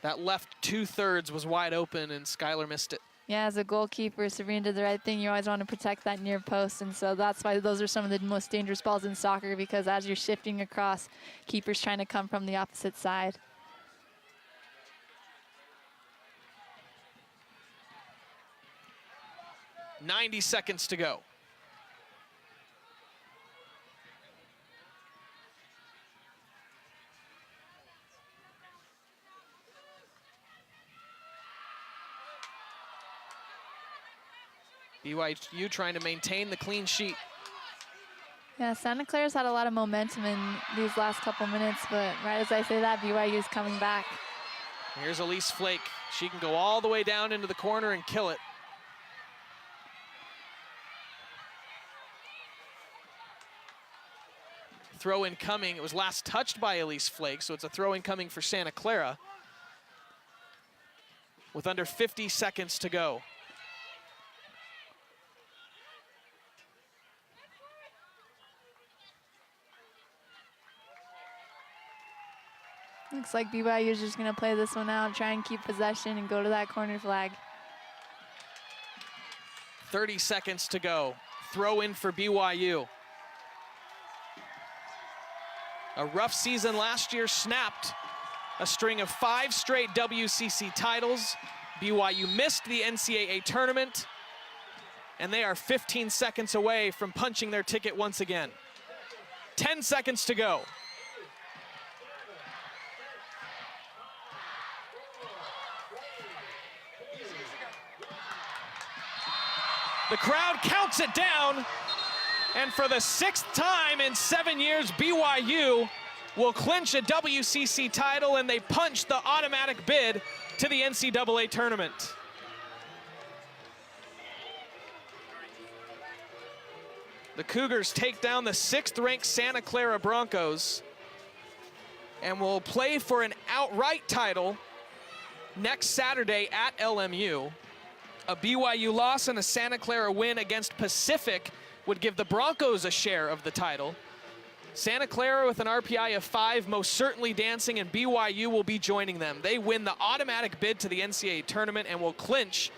That left 2/3 was wide open, and Skylar missed it. Yeah, as a goalkeeper, Sabrina did the right thing. You always want to protect that near post, and so that's why those are some of the most dangerous balls in soccer, because as you're shifting across, keepers trying to come from the opposite side. 90 seconds to go. BYU trying to maintain the clean sheet. Yeah, Santa Clara's had a lot of momentum in these last couple minutes, but right as I say that, BYU's coming back. Here's Elise Flake. She can go all the way down into the corner and kill it. Throw in coming. It was last touched by Elise Flake, so it's a throw in coming for Santa Clara with under 50 seconds to go. Looks like BYU is just going to play this one out, try and keep possession and go to that corner flag. 30 seconds to go. Throw in for BYU. A rough season last year snapped a string of 5 straight WCC titles. BYU missed the NCAA tournament, and they are 15 seconds away from punching their ticket once again. 10 seconds to go. The crowd counts it down, and for the 6th time in 7 years, BYU will clinch a WCC title, and they punch the automatic bid to the NCAA tournament. The Cougars take down the 6th-ranked Santa Clara Broncos and will play for an outright title next Saturday at LMU. A BYU loss and a Santa Clara win against Pacific would give the Broncos a share of the title. Santa Clara with an RPI of 5 most certainly dancing, and BYU will be joining them. They win the automatic bid to the NCAA tournament and will clinch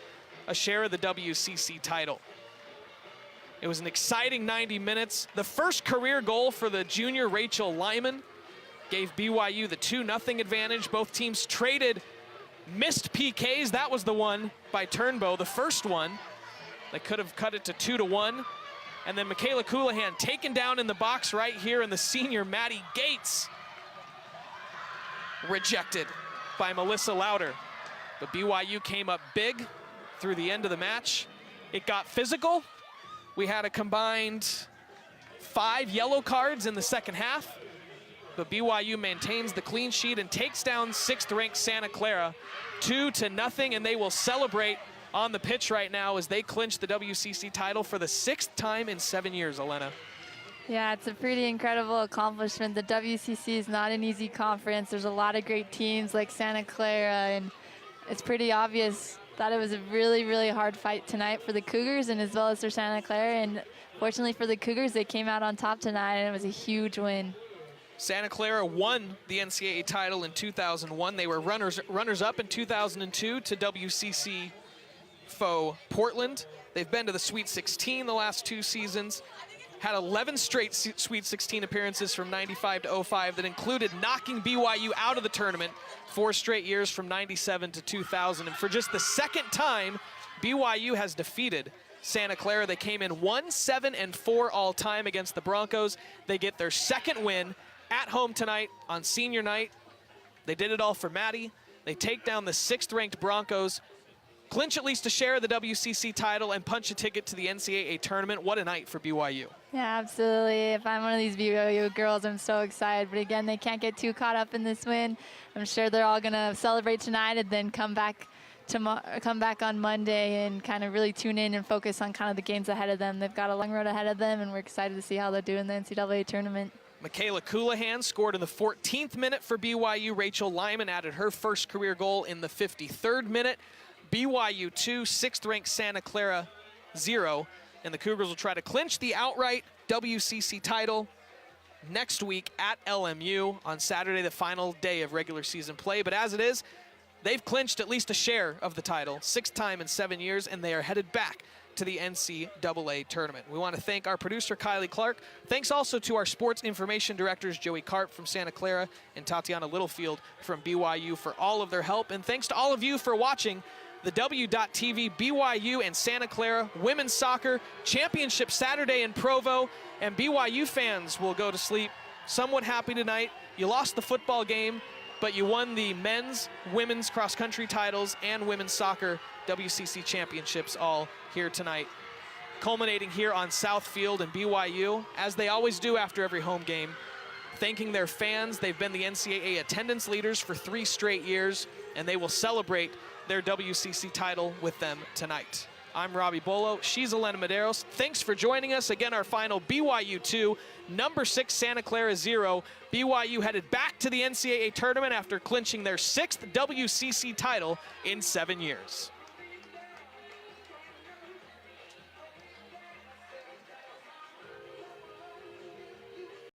a share of the WCC title. It was an exciting 90 minutes. The first career goal for the junior Rachel Lyman gave BYU the 2-0 advantage. Both teams traded missed PKs. That was the one by Turnbow, the first one. They could have cut it to 2-1. And then Michaela Coulihan taken down in the box right here, and the senior Maddie Gates rejected by Melissa Lauder. But BYU came up big through the end of the match. It got physical. We had a combined 5 yellow cards in the second half, but BYU maintains the clean sheet and takes down 6th-ranked Santa Clara 2-0, and they will celebrate on the pitch right now as they clinch the WCC title for the 6th time in 7 years, Elena. Yeah, it's a pretty incredible accomplishment. The WCC is not an easy conference. There's a lot of great teams like Santa Clara, and it's pretty obvious that it was a really, really hard fight tonight for the Cougars and as well as for Santa Clara. And fortunately for the Cougars, they came out on top tonight, and it was a huge win. Santa Clara won the NCAA title in 2001. They were runners-up in 2002 to WCC foe Portland. They've been to the Sweet 16 the last 2 seasons. Had 11 straight Sweet 16 appearances from 95 to 05 that included knocking BYU out of the tournament 4 straight years from 97 to 2000. And for just the 2nd time, BYU has defeated Santa Clara. They came in 1-7-4 all time against the Broncos. They get their 2nd win at home tonight on senior night. They did it all for Maddie. They take down the 6th-ranked Broncos, clinch at least a share of the WCC title, and punch a ticket to the NCAA tournament. What a night for BYU. Yeah, absolutely. If I'm one of these BYU girls, I'm so excited. But again, they can't get too caught up in this win. I'm sure they're all going to celebrate tonight and then come back on Monday and kind of really tune in and focus on kind of the games ahead of them. They've got a long road ahead of them, and we're excited to see how they'll do in the NCAA tournament. Michaela Coulihan scored in the 14th minute for BYU. Rachel Lyman added her first career goal in the 53rd minute. BYU 2, 6th-ranked Santa Clara 0. And the Cougars will try to clinch the outright WCC title next week at LMU on Saturday, the final day of regular season play. But as it is, they've clinched at least a share of the title, 6th time in 7 years, and they are headed back to the NCAA tournament. We want to thank our producer, Kylie Clark. Thanks also to our sports information directors, Joey Karp from Santa Clara and Tatiana Littlefield from BYU for all of their help. And thanks to all of you for watching. the W.TV BYU and Santa Clara women's soccer championship Saturday in Provo, and BYU fans will go to sleep somewhat happy tonight. You lost the football game, but you won the men's, women's cross-country titles and women's soccer WCC championships all here tonight. Culminating here on South Field in BYU, as they always do after every home game, thanking their fans. They've been the NCAA attendance leaders for 3 straight years, and they will celebrate their WCC title with them tonight. I'm Robbie Bolo. She's Elena Medeiros. Thanks for joining us. Again, our final BYU 2, number 6 Santa Clara 0. BYU headed back to the NCAA tournament after clinching their 6th WCC title in 7 years.